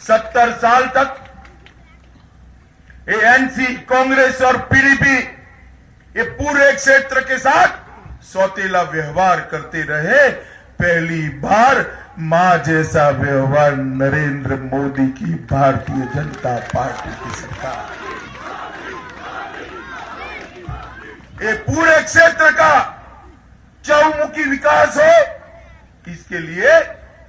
70 साल तक एएनसी, कांग्रेस और पीडीपी ये पूरे क्षेत्र के साथ सौतेला व्यवहार करते रहे। पहली बार मां जैसा व्यवहार नरेंद्र मोदी की भारतीय जनता पार्टी की सरकार। ये पूरे क्षेत्र का चहुमुखी विकास हो, इसके लिए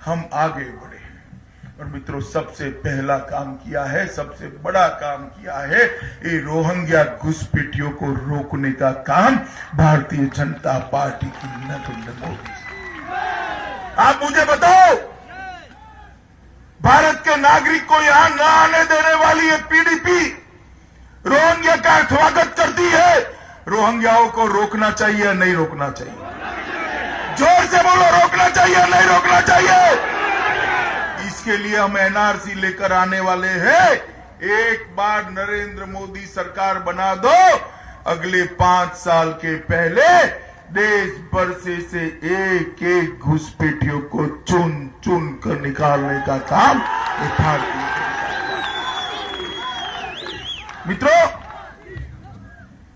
हम आगे बढ़े हैं। और मित्रों, सबसे पहला काम किया है, सबसे बड़ा काम किया है, ये रोहिंग्या घुसपैठियों को रोकने का काम भारतीय जनता पार्टी की नरेंद्र मोदी। आप मुझे बताओ, भारत के नागरिक को यहां न आने देने वाली ये पीडीपी रोहिंग्या का स्वागत करती है। रोहिंग्याओं को रोकना चाहिए या नहीं रोकना चाहिए? जोर से बोलो, रोकना चाहिए या नहीं रोकना चाहिए? इसके लिए हम एनआरसी लेकर आने वाले हैं। एक बार नरेंद्र मोदी सरकार बना दो, अगले 5 साल के पहले देश भर से एक एक घुसपैठियों को चुन चुन कर निकालने का काम भारतीय मित्रों,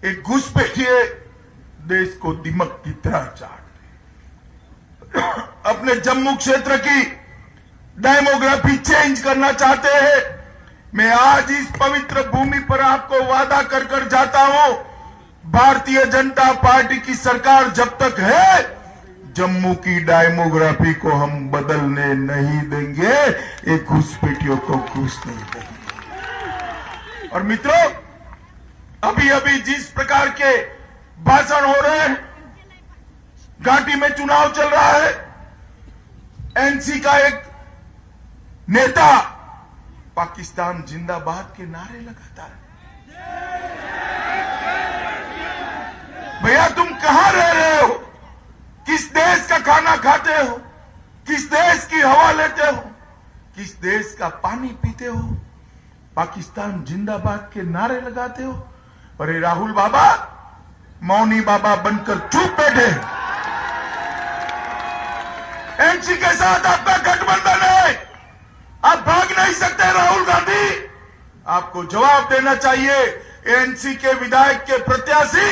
एक घुसपैठिए देश को दिमक की तरह चाट अपने जम्मू क्षेत्र की डेमोग्राफी चेंज करना चाहते हैं। मैं आज इस पवित्र भूमि पर आपको वादा कर कर जाता हूं, भारतीय जनता पार्टी की सरकार जब तक है, जम्मू की डेमोग्राफी को हम बदलने नहीं देंगे, एक घुसपैठियों को घुस नहीं देंगे। और मित्रों, अभी अभी जिस प्रकार के भाषण हो रहे हैं, घाटी में चुनाव चल रहा है, एनसी का एक नेता पाकिस्तान जिंदाबाद के नारे लगाता है। भैया, तुम कहां रह रहे हो? किस देश का खाना खाते हो? किस देश की हवा लेते हो? किस देश का पानी पीते हो? पाकिस्तान जिंदाबाद के नारे लगाते हो? अरे राहुल बाबा, मौनी बाबा बनकर चुप बैठे। एनसी के साथ आपका गठबंधन है, आप भाग नहीं सकते। राहुल गांधी, आपको जवाब देना चाहिए। एनसी के विधायक के प्रत्याशी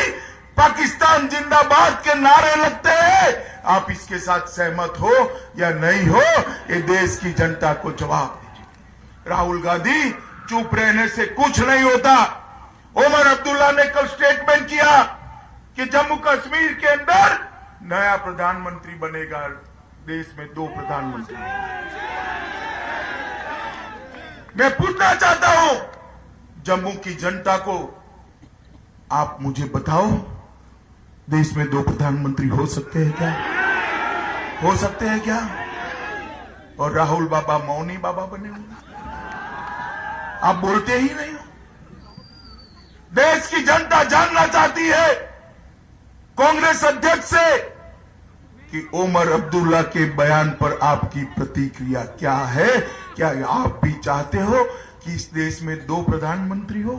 पाकिस्तान जिंदाबाद के नारे लगते हैं, आप इसके साथ सहमत हो या नहीं हो, ये देश की जनता को जवाब दीजिए। राहुल गांधी, चुप रहने से कुछ नहीं होता। उमर अब्दुल्ला ने कल स्टेटमेंट किया कि जम्मू कश्मीर के अंदर नया प्रधानमंत्री बनेगा। देश में 2 प्रधानमंत्री। मैं पूछना चाहता हूं जम्मू की जनता को, आप मुझे बताओ, देश में 2 प्रधानमंत्री हो सकते हैं क्या? हो सकते हैं क्या? और राहुल बाबा मौनी बाबा बने होंगे, आप बोलते ही नहीं हो। देश की जनता जानना चाहती है कांग्रेस अध्यक्ष से कि उमर अब्दुल्ला के बयान पर आपकी प्रतिक्रिया क्या है? क्या आप भी चाहते हो कि इस देश में 2 प्रधानमंत्री हो?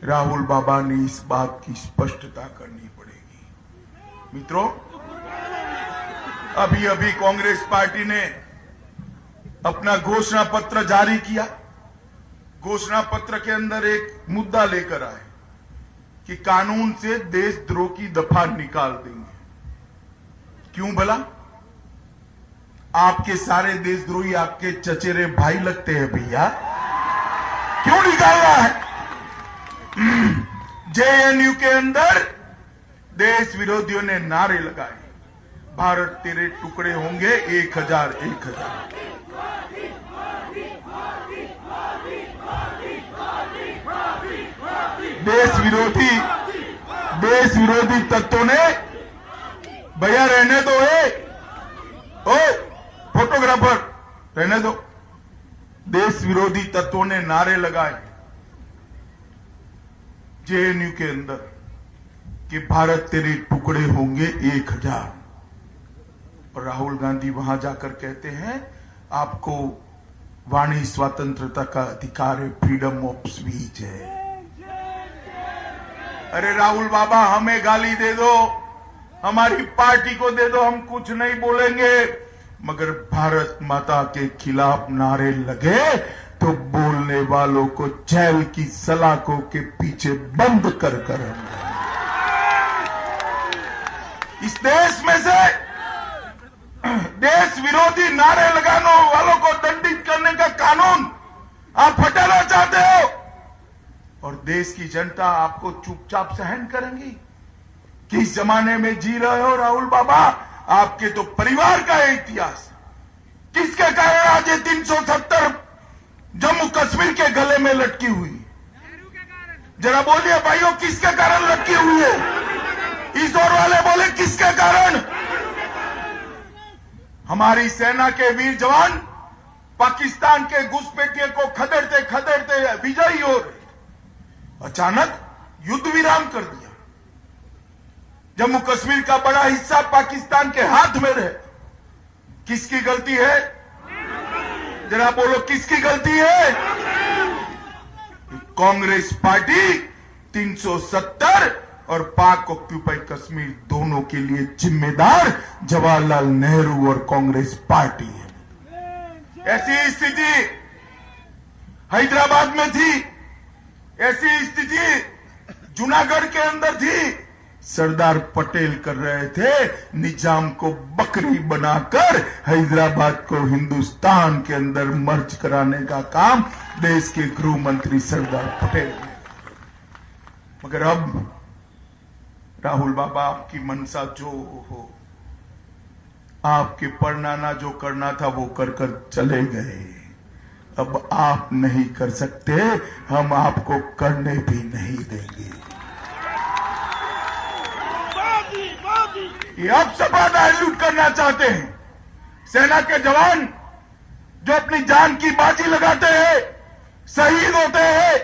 राहुल बाबा ने इस बात की स्पष्टता करनी पड़ेगी। मित्रों, अभी अभी कांग्रेस पार्टी ने अपना घोषणा पत्र जारी किया। घोषणा पत्र के अंदर एक मुद्दा लेकर आए कि कानून से देशद्रोह की दफा निकाल देंगे। क्यों भला? आपके सारे देशद्रोही आपके चचेरे भाई लगते हैं भैया, क्यों निकालना है? जेएनयू के अंदर देश विरोधियों ने नारे लगाए, भारत तेरे टुकड़े होंगे 1000 1000। देश विरोधी तत्वों ने, भैया रहने दो, ओ फोटोग्राफर रहने दो, देश विरोधी तत्वों ने नारे लगाए जेएनयू के अंदर कि भारत तेरे टुकड़े होंगे 1000। और राहुल गांधी वहां जाकर कहते हैं आपको वाणी स्वतंत्रता का अधिकार है, फ्रीडम ऑफ स्पीच है। अरे राहुल बाबा, हमें गाली दे दो, हमारी पार्टी को दे दो, हम कुछ नहीं बोलेंगे। मगर भारत माता के खिलाफ नारे लगे तो बोलने वालों को जेल की सलाखों के पीछे बंद कर इस देश में से देश विरोधी नारे लगाने वालों को दंडित करने का कानून आप हटाना चाहते हो और देश की जनता आपको चुपचाप सहन करेंगी। किस जमाने में जी रहे हो राहुल बाबा? आपके तो परिवार का इतिहास किसके कारण आज ये 370 जम्मू कश्मीर के गले में लटकी हुई? जरा बोलिए भाइयों, किसके कारण लटकी हुई है? इस ओर वाले बोले किसके कारण? हमारी सेना के वीर जवान पाकिस्तान के घुसपैठियों को खदेड़ते खदेड़ते विजयी हो रहे, अचानक युद्ध विराम कर दिया। जम्मू कश्मीर का बड़ा हिस्सा पाकिस्तान के हाथ में रहे। किसकी गलती है? जरा बोलो, किसकी गलती है? कांग्रेस पार्टी 370 और पाक ऑक्यूपाई कश्मीर दोनों के लिए जिम्मेदार जवाहरलाल नेहरू और कांग्रेस पार्टी है। ऐसी स्थिति हैदराबाद में थी, ऐसी स्थिति जूनागढ़ के अंदर थी। सरदार पटेल कर रहे थे निजाम को बकरी बनाकर हैदराबाद को हिंदुस्तान के अंदर मर्ज कराने का काम देश के गृह मंत्री सरदार पटेल ने। मगर अब राहुल बाबा, आपकी मनसा जो हो, आपके परनाना जो करना था वो कर चले गए। अब आप नहीं कर सकते, हम आपको करने भी नहीं देंगे। ये अब सपा डायल्यूट करना चाहते हैं। सेना के जवान जो अपनी जान की बाजी लगाते हैं, शहीद होते हैं,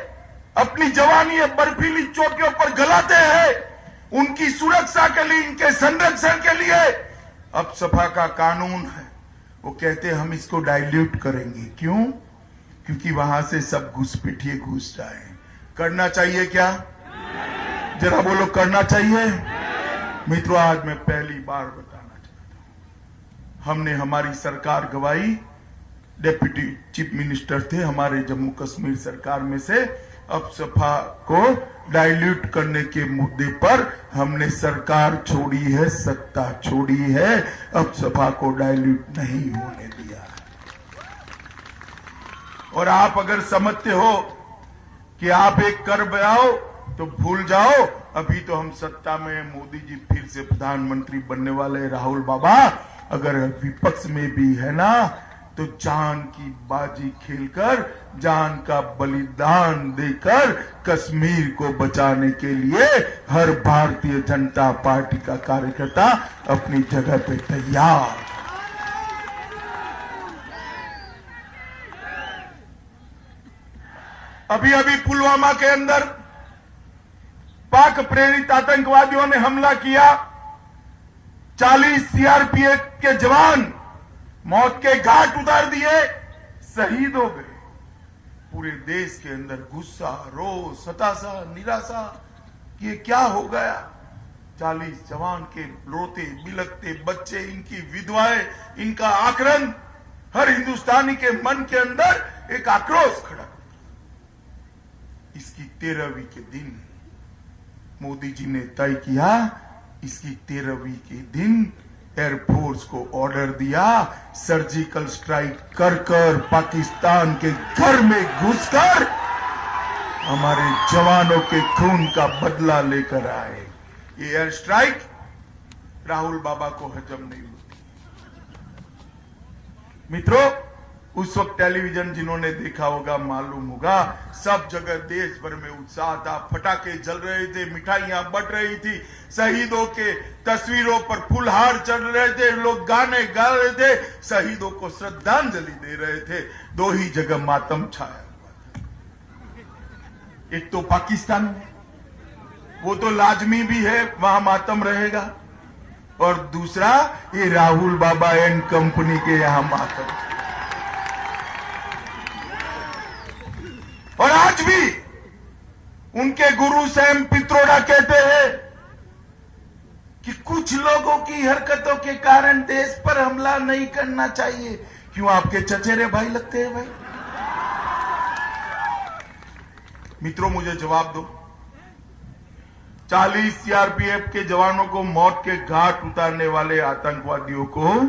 अपनी जवानी बर्फीली चोटियों पर गलाते हैं, उनकी सुरक्षा के लिए, इनके संरक्षण के लिए अब सपा का कानून है। वो कहते हैं हम इसको डायल्यूट करेंगे। क्यों? क्योंकि वहां से सब घुसपैठिए घुस जाए। करना चाहिए क्या? जरा बोलो, करना चाहिए? मित्रों, आज मैं पहली बार बताना चाहता हूं, हमने हमारी सरकार गवाई, डेप्यूटी चीफ मिनिस्टर थे हमारे जम्मू कश्मीर सरकार में से। अब सपा को डाइल्यूट करने के मुद्दे पर हमने सरकार छोड़ी है, सत्ता छोड़ी है। अब सपा को डाइल्यूट नहीं होने दिया। और आप अगर समझते हो कि आप एक कर बनाओ तो भूल जाओ, अभी तो हम सत्ता में, मोदी जी फिर से प्रधानमंत्री बनने वाले। राहुल बाबा अगर विपक्ष में भी है ना, तो जान की बाजी खेलकर, जान का बलिदान देकर कश्मीर को बचाने के लिए हर भारतीय जनता पार्टी का कार्यकर्ता अपनी जगह पे तैयार। अभी अभी पुलवामा के अंदर पाक प्रेरित आतंकवादियों ने हमला किया। 40 सीआरपीएफ के जवान मौत के घाट उतार दिए, शहीद हो गए। पूरे देश के अंदर गुस्सा, रोष, हताशा, निराशा कि ये क्या हो गया। 40 जवान के रोते बिलखते बच्चे, इनकी विधवाएं, इनका आक्रण, हर हिंदुस्तानी के मन के अंदर एक आक्रोश खड़ा। इसकी 13वीं के दिन मोदी जी ने तय किया, इसकी 13वीं के दिन एयरफोर्स को ऑर्डर दिया, सर्जिकल स्ट्राइक कर पाकिस्तान के घर में घुसकर हमारे जवानों के खून का बदला लेकर आए। ये एयर स्ट्राइक राहुल बाबा को हजम नहीं होती। मित्रों, उस वक्त टेलीविजन जिन्होंने देखा होगा मालूम होगा, सब जगह देश भर में उत्साह था, फटाके जल रहे थे, मिठाइयां बंट रही थी, शहीदों के तस्वीरों पर फुलहार चढ़ रहे थे, लोग गाने गा रहे थे, शहीदों को श्रद्धांजलि दे रहे थे। दो ही जगह मातम छाया हुआ था। एक तो पाकिस्तान में, वो तो लाजमी भी है, वहां मातम रहेगा, और दूसरा ये राहुल बाबा एंड कंपनी के यहां मातम। और आज भी उनके गुरु सैम पित्रोड़ा कहते हैं कि कुछ कुछ लोगों की हरकतों के कारण देश पर हमला नहीं करना चाहिए। क्यों आपके चचेरे भाई लगते हैं भाई? मित्रों मुझे जवाब दो, 40 सीआरपीएफ के जवानों को मौत के घाट उतारने वाले आतंकवादियों को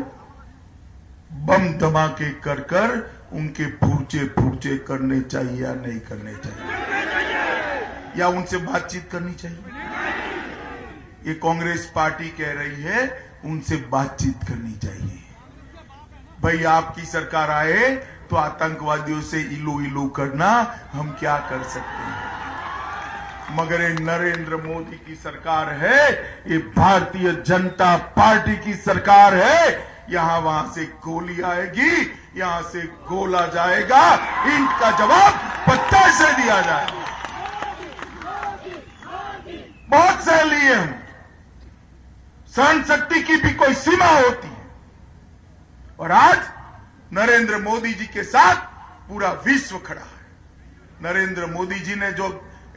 बम धमाके कर कर उनके फूचे करने चाहिए या नहीं करने चाहिए, या उनसे बातचीत करनी चाहिए? ये कांग्रेस पार्टी कह रही है उनसे बातचीत करनी चाहिए। भाई आपकी सरकार आए तो आतंकवादियों से इलू इलू करना हम क्या कर सकते हैं, मगर ये नरेंद्र मोदी की सरकार है, ये भारतीय जनता पार्टी की सरकार है। यहां वहां से गोली आएगी, यहां से गोला जाएगा, इनका जवाब पत्थर से दिया जाएगा। बहुत सह लिए हम, सहन शक्ति की भी कोई सीमा होती है, और आज नरेंद्र मोदी जी के साथ पूरा विश्व खड़ा है। नरेंद्र मोदी जी ने जो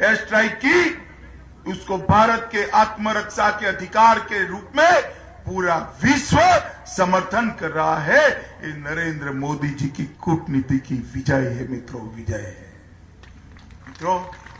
एयर स्ट्राइक की उसको भारत के आत्मरक्षा के अधिकार के रूप में पूरा विश्व समर्थन कर रहा है। ये नरेंद्र मोदी जी की कूटनीति की विजय है मित्रों, विजय है मित्रों।